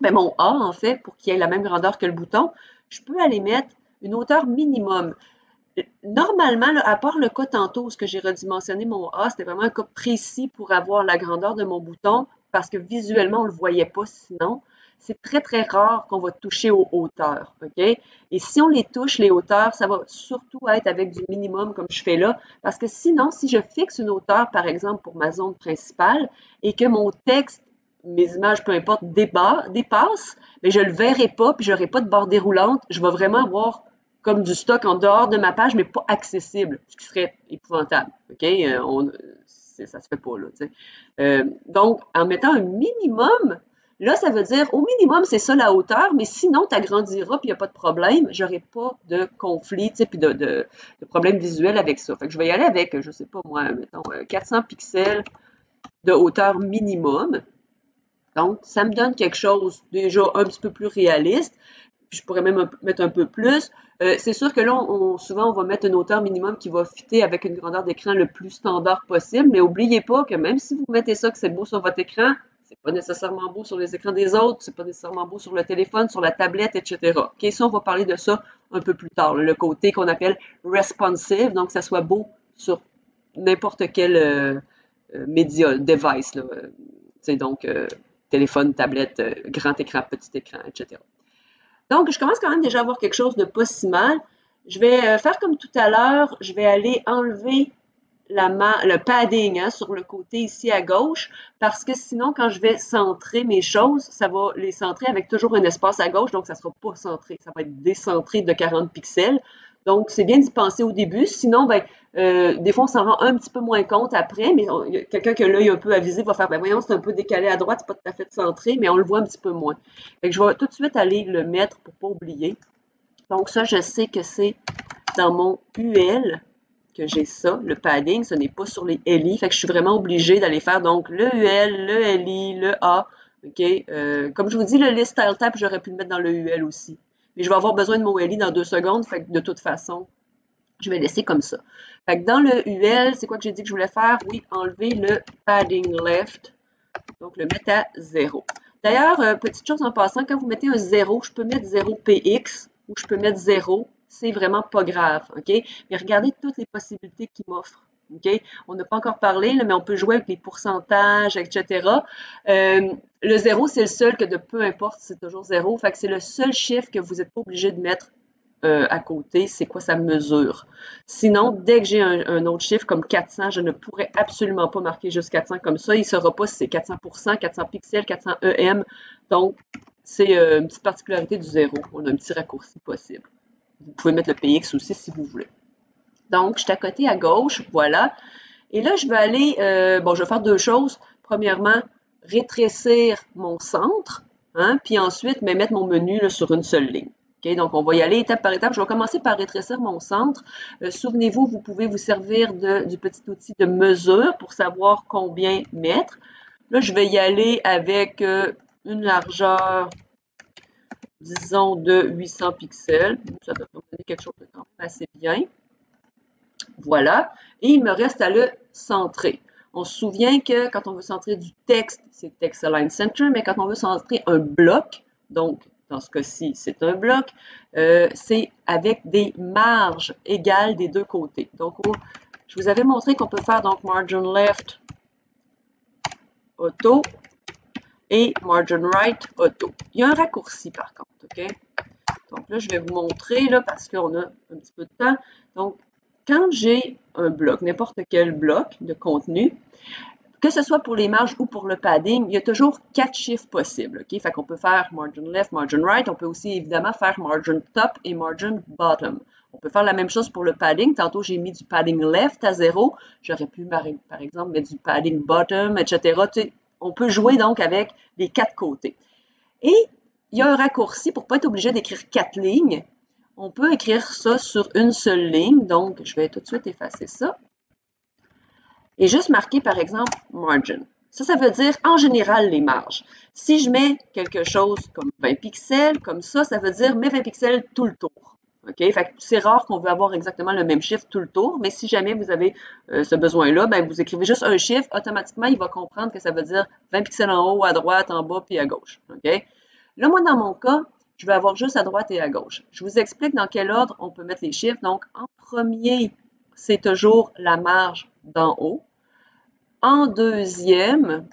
ben mon A, en fait, pour qu'il ait la même grandeur que le bouton, je peux aller mettre une hauteur minimum. Normalement, là, à part le cas tantôt où j'ai redimensionné mon A, c'était vraiment un cas précis pour avoir la grandeur de mon bouton parce que visuellement, on ne le voyait pas sinon. C'est très, très rare qu'on va toucher aux hauteurs, OK? Et si on les touche, les hauteurs, ça va surtout être avec du minimum comme je fais là, parce que sinon, si je fixe une hauteur, par exemple, pour ma zone principale et que mon texte, mes images, peu importe, dépassent, mais je ne le verrai pas, puis je n'aurai pas de barre déroulante, je vais vraiment avoir comme du stock en dehors de ma page, mais pas accessible, ce qui serait épouvantable. OK? Ça se fait pas, là. Donc, en mettant un minimum, là, ça veut dire, au minimum, c'est ça la hauteur, mais sinon, tu agrandiras, puis il n'y a pas de problème. J'aurai pas de conflit, puis de problème visuel avec ça. Fait que je vais y aller avec, je sais pas moi, mettons, 400 pixels de hauteur minimum. Donc, ça me donne quelque chose déjà un petit peu plus réaliste. Puis je pourrais même mettre un peu plus. C'est sûr que là, souvent, on va mettre une hauteur minimum qui va fitter avec une grandeur d'écran le plus standard possible, mais n'oubliez pas que même si vous mettez ça, que c'est beau sur votre écran, c'est pas nécessairement beau sur les écrans des autres, c'est pas nécessairement beau sur le téléphone, sur la tablette, etc. OK, ça, on va parler de ça un peu plus tard, le côté qu'on appelle responsive, donc que ça soit beau sur n'importe quel média, device, là, donc téléphone, tablette, grand écran, petit écran, etc. Donc, je commence quand même déjà à avoir quelque chose de pas si mal. Je vais faire comme tout à l'heure, je vais aller enlever le padding sur le côté ici à gauche, parce que sinon, quand je vais centrer mes choses, ça va les centrer avec toujours un espace à gauche, donc ça ne sera pas centré. Ça va être décentré de 40 pixels. Donc, c'est bien d'y penser au début. Sinon, des fois, on s'en rend un petit peu moins compte après, mais quelqu'un qui a l'œil un peu avisé va faire, voyons, c'est un peu décalé à droite, c'est pas tout à fait centré, mais on le voit un petit peu moins. Fait que je vais tout de suite aller le mettre pour pas oublier. Donc, ça, je sais que c'est dans mon UL que j'ai ça, le padding, ce n'est pas sur les LI, fait que je suis vraiment obligée d'aller faire donc le UL, le LI, le A, OK? Comme je vous dis, le list style tab, j'aurais pu le mettre dans le UL aussi. Mais je vais avoir besoin de mon LI dans 2 secondes, fait que de toute façon, je vais laisser comme ça. Fait que dans le UL, c'est quoi que j'ai dit que je voulais faire? Oui, enlever le padding left, donc le mettre à 0. D'ailleurs, petite chose en passant, quand vous mettez un 0, je peux mettre 0px ou je peux mettre 0. C'est vraiment pas grave, OK? Mais regardez toutes les possibilités qu'il m'offre, OK? On n'a pas encore parlé, là, mais on peut jouer avec les pourcentages, etc. Le 0, c'est le seul que de peu importe, c'est toujours 0. Fait que c'est le seul chiffre que vous n'êtes pas obligé de mettre à côté, c'est quoi sa mesure. Sinon, dès que j'ai un autre chiffre comme 400, je ne pourrais absolument pas marquer juste 400 comme ça. Il ne saura pas si c'est 400%, 400 pixels, 400 EM. Donc, c'est une petite particularité du 0. On a un petit raccourci possible. Vous pouvez mettre le PX aussi si vous voulez. Donc, je suis à côté à gauche, voilà. Et là, je vais aller, je vais faire 2 choses. Premièrement, rétrécir mon centre, hein, puis ensuite, mettre mon menu là, sur une seule ligne. Okay, donc, on va y aller étape par étape. Je vais commencer par rétrécir mon centre. Souvenez-vous, vous pouvez vous servir du petit outil de mesure pour savoir combien mettre. Là, je vais y aller avec une largeur, disons, de 800 pixels. Ça devrait me donner quelque chose de quand même assez bien. Voilà. Et il me reste à le centrer. On se souvient que quand on veut centrer du texte, c'est Text Align Center, mais quand on veut centrer un bloc, donc dans ce cas-ci, c'est un bloc, c'est avec des marges égales des deux côtés. Donc, je vous avais montré qu'on peut faire donc margin left auto et margin right auto. Il y a un raccourci par contre, OK? Donc là, je vais vous montrer là, parce qu'on a un petit peu de temps. Donc, quand j'ai un bloc, n'importe quel bloc de contenu, que ce soit pour les marges ou pour le padding, il y a toujours 4 chiffres possibles. OK? Fait qu'on peut faire margin left, margin right. On peut aussi évidemment faire margin top et margin bottom. On peut faire la même chose pour le padding. Tantôt, j'ai mis du padding left à 0. J'aurais pu, par exemple, mettre du padding bottom, etc. On peut jouer donc avec les 4 côtés. Et il y a un raccourci pour ne pas être obligé d'écrire 4 lignes. On peut écrire ça sur une seule ligne. Donc, je vais tout de suite effacer ça. Et juste marquer, par exemple, margin. Ça veut dire, en général, les marges. Si je mets quelque chose comme 20 pixels, comme ça veut dire mets 20 pixels tout le tour. OK? Fait que c'est rare qu'on veut avoir exactement le même chiffre tout le tour, mais si jamais vous avez ce besoin-là, vous écrivez juste un chiffre, automatiquement, il va comprendre que ça veut dire 20 pixels en haut, à droite, en bas, puis à gauche. OK? Là, moi, dans mon cas, je vais avoir juste à droite et à gauche. Je vous explique dans quel ordre on peut mettre les chiffres. Donc, en premier, c'est toujours la marge d'en haut. En deuxième,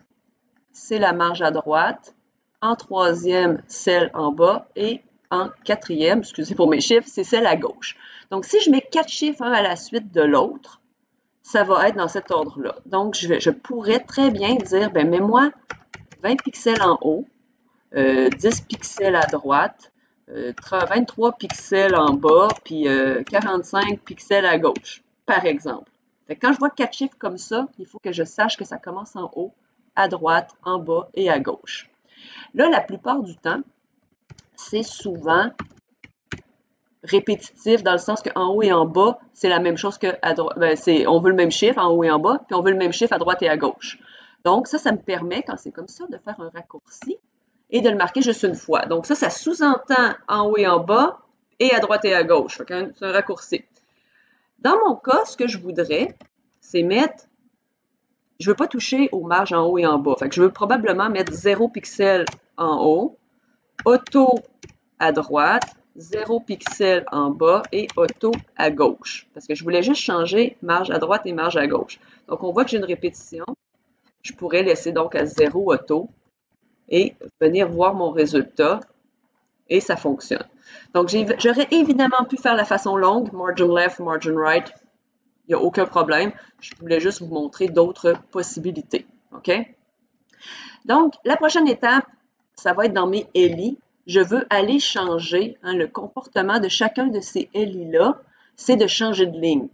c'est la marge à droite. En troisième, celle en bas. Et en quatrième, excusez pour mes chiffres, c'est celle à gauche. Donc, si je mets 4 chiffres un à la suite de l'autre, ça va être dans cet ordre-là. Donc, je pourrais très bien dire, ben mets-moi 20 pixels en haut, 10 pixels à droite, 23 pixels en bas, puis 45 pixels à gauche, par exemple. Fait que quand je vois 4 chiffres comme ça, il faut que je sache que ça commence en haut, à droite, en bas et à gauche. Là, la plupart du temps, c'est souvent répétitif dans le sens qu'en haut et en bas, c'est la même chose qu'à droite. Ben, on veut le même chiffre en haut et en bas, puis on veut le même chiffre à droite et à gauche. Donc, ça me permet, quand c'est comme ça, de faire un raccourci et de le marquer juste une fois. Donc, ça sous-entend en haut et en bas et à droite et à gauche. C'est un raccourci. Dans mon cas, ce que je voudrais, c'est mettre, je ne veux pas toucher aux marges en haut et en bas. Fait que je veux probablement mettre 0 pixel en haut, auto à droite, 0 pixel en bas et auto à gauche. Parce que je voulais juste changer marge à droite et marge à gauche. Donc, on voit que j'ai une répétition. Je pourrais laisser donc à 0 auto et venir voir mon résultat et ça fonctionne. Donc, j'aurais évidemment pu faire la façon longue, margin left, margin right. Il n'y a aucun problème. Je voulais juste vous montrer d'autres possibilités. OK? Donc, la prochaine étape, ça va être dans mes ELI. Je veux aller changer le comportement de chacun de ces ELI-là, c'est de changer de ligne.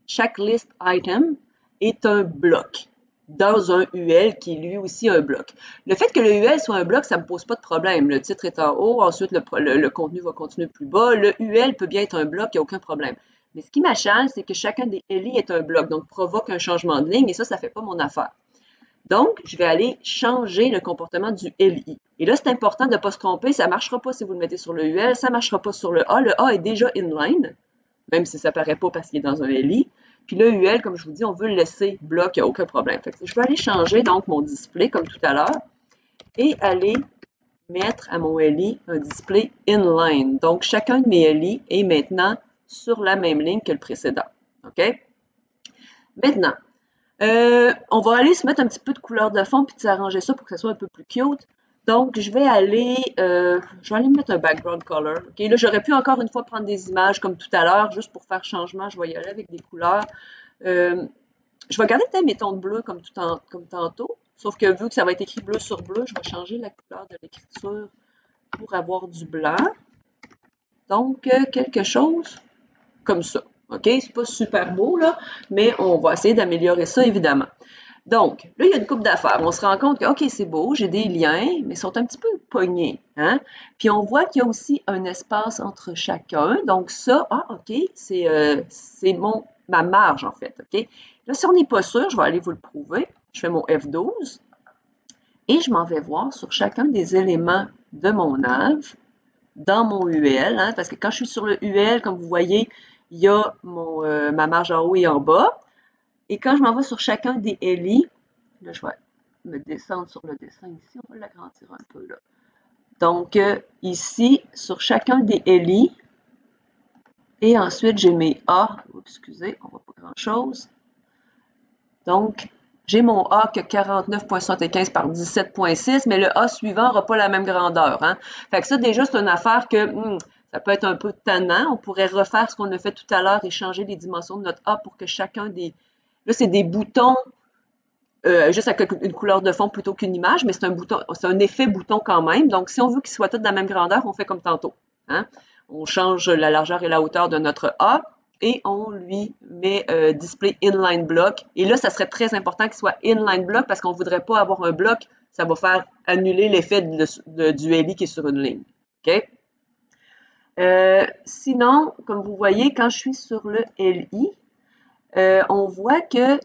Chaque list item est un bloc dans un UL qui est lui aussi un bloc. Le fait que le UL soit un bloc, ça ne me pose pas de problème. Le titre est en haut, ensuite le contenu va continuer plus bas. Le UL peut bien être un bloc, il n'y a aucun problème. Mais ce qui m'achale, c'est que chacun des ELI est un bloc, donc provoque un changement de ligne et ça ne fait pas mon affaire. Donc, je vais aller changer le comportement du LI. Et là, c'est important de ne pas se tromper. Ça ne marchera pas si vous le mettez sur le UL. Ça ne marchera pas sur le A. Le A est déjà inline, même si ça ne paraît pas parce qu'il est dans un LI. Puis le UL, comme je vous dis, on veut le laisser bloc, il n'y a aucun problème. Fait que je vais aller changer donc mon display, comme tout à l'heure, et aller mettre à mon LI un display inline. Donc, chacun de mes LI est maintenant sur la même ligne que le précédent. OK? Maintenant, on va aller se mettre un petit peu de couleur de fond puis de s'arranger ça pour que ça soit un peu plus cute. Donc, je vais aller mettre un background color. OK, là, j'aurais pu encore une fois prendre des images comme tout à l'heure, juste pour faire changement, je vais y aller avec des couleurs. Je vais garder peut-être mes tons de bleu comme tantôt, sauf que vu que ça va être écrit bleu sur bleu, je vais changer la couleur de l'écriture pour avoir du blanc. Donc, quelque chose comme ça. OK? C'est pas super beau, là, mais on va essayer d'améliorer ça, évidemment. Donc, là, il y a une couple d'affaires. On se rend compte que, OK, c'est beau, j'ai des liens, mais ils sont un petit peu pognés. Hein? Puis, on voit qu'il y a aussi un espace entre chacun. Donc, ça, OK, c'est ma marge, en fait. OK? Là, si on n'est pas sûr, je vais aller vous le prouver. Je fais mon F12 et je m'en vais voir sur chacun des éléments de mon nav dans mon UL, hein, parce que quand je suis sur le UL, comme vous voyez, il y a ma marge en haut et en bas. Et quand je m'en vais sur chacun des LI, là, je vais me descendre sur le dessin ici, on va l'agrandir un peu là. Donc, ici, sur chacun des LI, et ensuite, j'ai mes A. Excusez, on ne voit pas grand-chose. Donc, j'ai mon A qui a 49,75 par 17,6, mais le A suivant n'aura pas la même grandeur. Hein? Fait que ça, déjà, c'est une affaire que ça peut être un peu tannant. On pourrait refaire ce qu'on a fait tout à l'heure et changer les dimensions de notre A pour que chacun des... Là, c'est des boutons juste avec une couleur de fond plutôt qu'une image, mais c'est un bouton, c'est un effet bouton quand même. Donc, si on veut qu'ils soient tous de la même grandeur, on fait comme tantôt. Hein? On change la largeur et la hauteur de notre A et on lui met display inline block. Et là, ça serait très important qu'il soit inline block parce qu'on ne voudrait pas avoir un bloc. Ça va faire annuler l'effet du LI qui est sur une ligne. OK? Sinon, comme vous voyez, quand je suis sur le LI, on voit que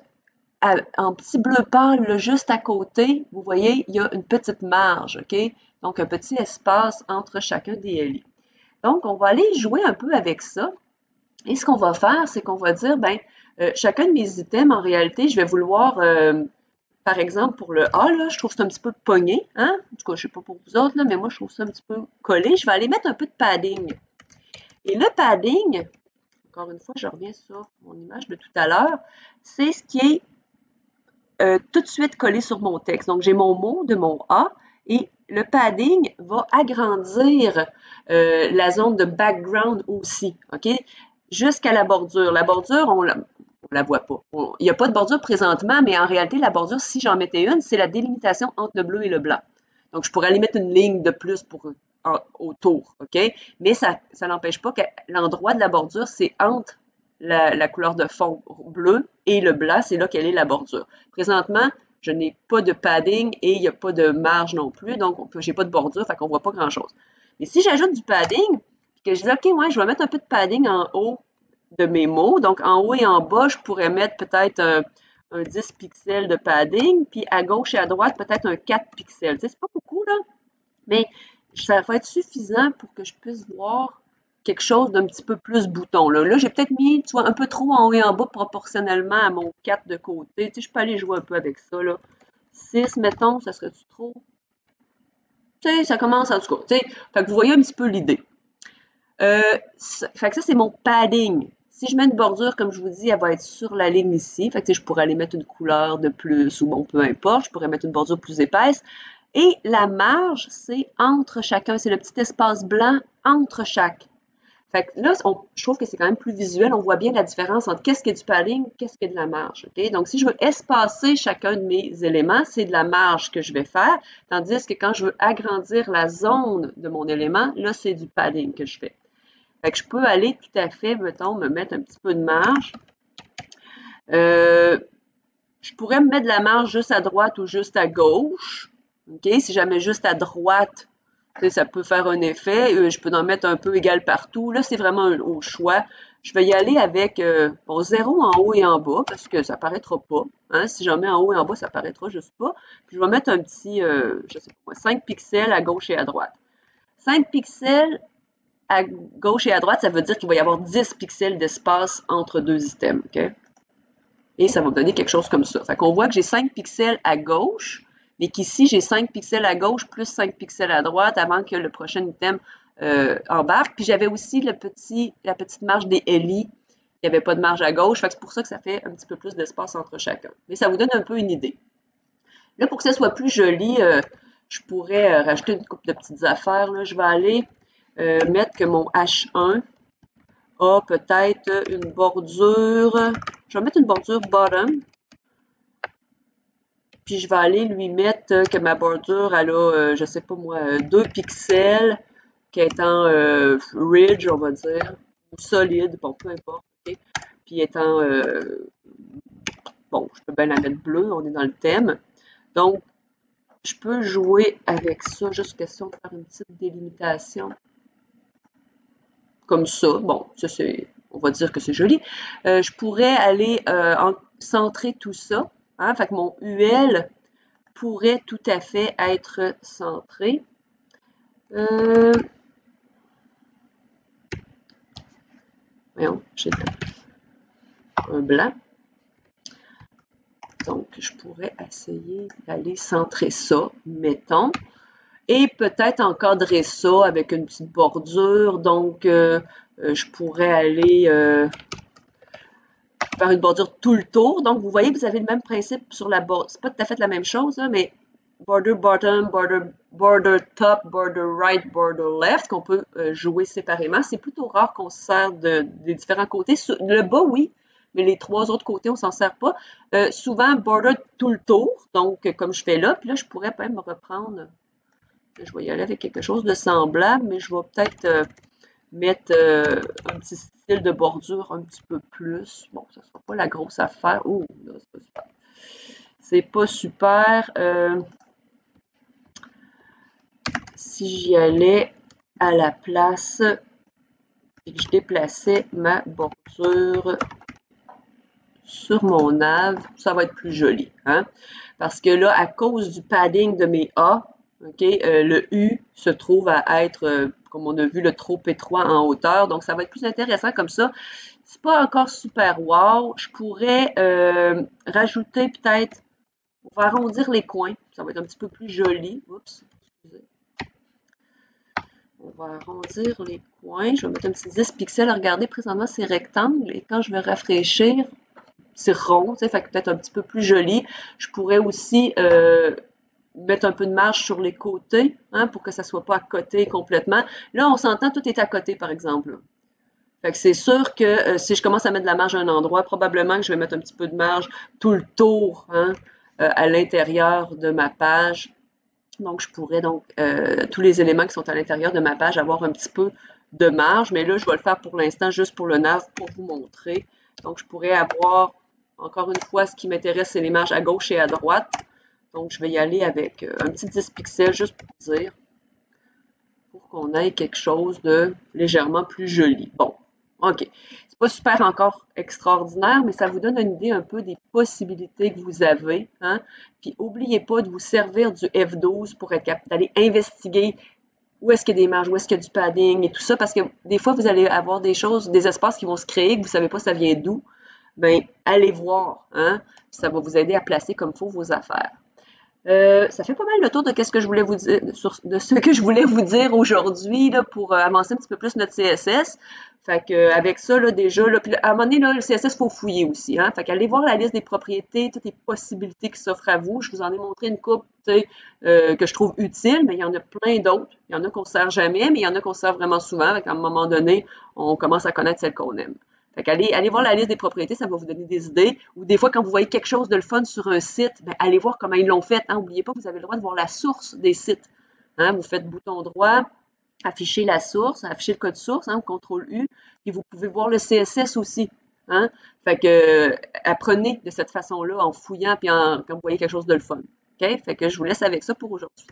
en petit bleu pâle, là, juste à côté, vous voyez, il y a une petite marge, OK? Donc, un petit espace entre chacun des LI. Donc, on va aller jouer un peu avec ça. Et ce qu'on va faire, c'est qu'on va dire, chacun de mes items, en réalité, je vais vouloir par exemple, pour le A, là, je trouve ça un petit peu pogné, hein? En tout cas, je sais pas pour vous autres, là, mais moi, je trouve ça un petit peu collé. Je vais aller mettre un peu de padding. Et le padding, encore une fois, je reviens sur mon image de tout à l'heure, c'est ce qui est tout de suite collé sur mon texte. Donc, j'ai mon mot de mon A et le padding va agrandir la zone de background aussi, OK? Jusqu'à la bordure. La bordure, on la voit pas. Il n'y a pas de bordure présentement, mais en réalité, la bordure, si j'en mettais une, c'est la délimitation entre le bleu et le blanc. Donc, je pourrais aller mettre une ligne de plus autour, OK? Mais ça n'empêche pas que l'endroit de la bordure, c'est entre la couleur de fond bleu et le blanc, c'est là qu'elle est la bordure. Présentement, je n'ai pas de padding et il n'y a pas de marge non plus, donc j'ai pas de bordure, fait qu'on voit pas grand-chose. Mais si j'ajoute du padding, que je dis, OK, ouais, je vais mettre un peu de padding en haut de mes mots, donc en haut et en bas, je pourrais mettre peut-être un 10 pixels de padding, puis à gauche et à droite, peut-être un 4 pixels. Tu sais, c'est pas beaucoup, là, mais ça va être suffisant pour que je puisse voir quelque chose d'un petit peu plus bouton. Là j'ai peut-être mis, tu vois, un peu trop en haut et en bas proportionnellement à mon 4 de côté. Tu sais, je peux aller jouer un peu avec ça, là. 6, mettons, ça serait-tu trop? Tu sais, ça commence en tout cas. Tu sais, fait que vous voyez un petit peu l'idée. Fait que ça, c'est mon padding. Si je mets une bordure, comme je vous dis, elle va être sur la ligne ici. Fait que, tu sais, je pourrais aller mettre une couleur de plus ou bon, peu importe. Je pourrais mettre une bordure plus épaisse. Et la marge, c'est entre chacun. C'est le petit espace blanc entre chaque. Fait que là, je trouve que c'est quand même plus visuel. On voit bien la différence entre qu'est-ce qui est du padding, qu'est-ce qui est de la marge. Okay? Donc, si je veux espacer chacun de mes éléments, c'est de la marge que je vais faire. Tandis que quand je veux agrandir la zone de mon élément, là, c'est du padding que je fais. Fait que je peux aller tout à fait, mettons, me mettre un petit peu de marge. Je pourrais me mettre de la marge juste à droite ou juste à gauche. Okay? Si jamais juste à droite, ça peut faire un effet. Je peux en mettre un peu égal partout. Là, c'est vraiment au choix. Je vais y aller avec bon, 0 en haut et en bas parce que ça ne paraîtra pas. Hein? Si j'en mets en haut et en bas, ça ne paraîtra juste pas. Puis je vais mettre un petit, je sais pas, 5 pixels à gauche et à droite. 5 pixels à gauche et à droite, ça veut dire qu'il va y avoir 10 pixels d'espace entre deux items. Okay? Et ça va me donner quelque chose comme ça. Fait qu'on voit que j'ai 5 pixels à gauche, mais qu'ici, j'ai 5 pixels à gauche plus 5 pixels à droite avant que le prochain item embarque. Puis j'avais aussi la petite marge des LI. Il n'y avait pas de marge à gauche. Fait que c'est pour ça que ça fait un petit peu plus d'espace entre chacun. Mais ça vous donne un peu une idée. Là, pour que ça soit plus joli, je pourrais rajouter une couple de petites affaires. Là. Je vais aller mettre que mon H1 a peut-être une bordure. Je vais mettre une bordure bottom. Puis je vais aller lui mettre que ma bordure, elle a, je sais pas moi, 2 pixels, qui étant ridge, on va dire, ou solide, bon, peu importe. Okay? Puis étant, bon, je peux bien la mettre bleue, on est dans le thème. Donc, je peux jouer avec ça, juste question de faire une petite délimitation. Comme ça, bon, ça c'est, on va dire que c'est joli. Je pourrais aller centrer tout ça. Hein? Fait que mon UL pourrait tout à fait être centré. Voyons, j'ai un blanc. Donc, je pourrais essayer d'aller centrer ça, mettons. Et peut-être encadrer ça avec une petite bordure. Donc, je pourrais aller faire une bordure tout le tour. Donc, vous voyez, vous avez le même principe sur la bordure. C'est pas tout à fait la même chose, hein, mais border bottom, border top, border right, border left, qu'on peut jouer séparément. C'est plutôt rare qu'on se sert des différents côtés. Le bas, oui, mais les 3 autres côtés, on s'en sert pas. Souvent, border tout le tour, donc comme je fais là. Puis là, je pourrais même me reprendre. Je vais y aller avec quelque chose de semblable, mais je vais peut-être mettre un petit style de bordure un petit peu plus. Bon, ça ne sera pas la grosse affaire. Ouh, là, c'est pas super. C'est pas super. Si j'y allais à la place et que je déplaçais ma bordure sur mon nav, ça va être plus joli. Hein? Parce que là, à cause du padding de mes A, okay, le U se trouve à être, comme on a vu, le trop étroit en hauteur. Donc, ça va être plus intéressant comme ça. C'est pas encore super wow. Je pourrais rajouter peut-être, On va arrondir les coins. Ça va être un petit peu plus joli. Oups, excusez. On va arrondir les coins. Je vais mettre un petit 10 pixels. Regardez, présentement, c'est rectangle. Et quand je vais rafraîchir, c'est rond. Fait que peut-être un petit peu plus joli. Je pourrais aussi mettre un peu de marge sur les côtés, hein, pour que ça soit pas à côté complètement. Là, on s'entend, tout est à côté, par exemple. Fait que c'est sûr que si je commence à mettre de la marge à un endroit, probablement que je vais mettre un petit peu de marge tout le tour, hein, à l'intérieur de ma page. Donc, je pourrais donc, tous les éléments qui sont à l'intérieur de ma page, avoir un petit peu de marge. Mais là, je vais le faire pour l'instant juste pour le nav, pour vous montrer. Donc, je pourrais avoir, encore une fois, ce qui m'intéresse, c'est les marges à gauche et à droite. Donc, je vais y aller avec un petit 10 pixels, juste pour dire, pour qu'on ait quelque chose de légèrement plus joli. Bon, OK. C'est pas super encore extraordinaire, mais ça vous donne une idée un peu des possibilités que vous avez. Hein? Puis, n'oubliez pas de vous servir du F12 pour être capable d'aller investiguer où est-ce qu'il y a des marges, où est-ce qu'il y a du padding et tout ça, parce que des fois, vous allez avoir des choses, des espaces qui vont se créer, que vous ne savez pas ça vient d'où. Bien, allez voir. Hein? Ça va vous aider à placer comme il faut vos affaires. Ça fait pas mal le tour de ce que je voulais vous dire, de ce que je voulais vous dire aujourd'hui là, pour avancer un petit peu plus notre CSS. Fait que avec ça, là, déjà, là, puis à un moment donné, là, le CSS, il faut fouiller aussi. Hein? Fait qu'allez voir la liste des propriétés, toutes les possibilités qui s'offrent à vous. Je vous en ai montré une couple que je trouve utile, mais il y en a plein d'autres. Il y en a qu'on ne sert jamais, mais il y en a qu'on sert vraiment souvent. Fait qu'à un moment donné, on commence à connaître celles qu'on aime. Fait qu'allez allez voir la liste des propriétés, ça va vous donner des idées. Ou des fois, quand vous voyez quelque chose de le fun sur un site, ben, allez voir comment ils l'ont fait. Hein. N'oubliez pas que vous avez le droit de voir la source des sites. Hein. Vous faites bouton droit, afficher la source, afficher le code source, hein, CTRL-U, puis vous pouvez voir le CSS aussi. Hein. Fait que apprenez de cette façon-là en fouillant puis quand vous voyez quelque chose de le fun. OK? Fait que je vous laisse avec ça pour aujourd'hui.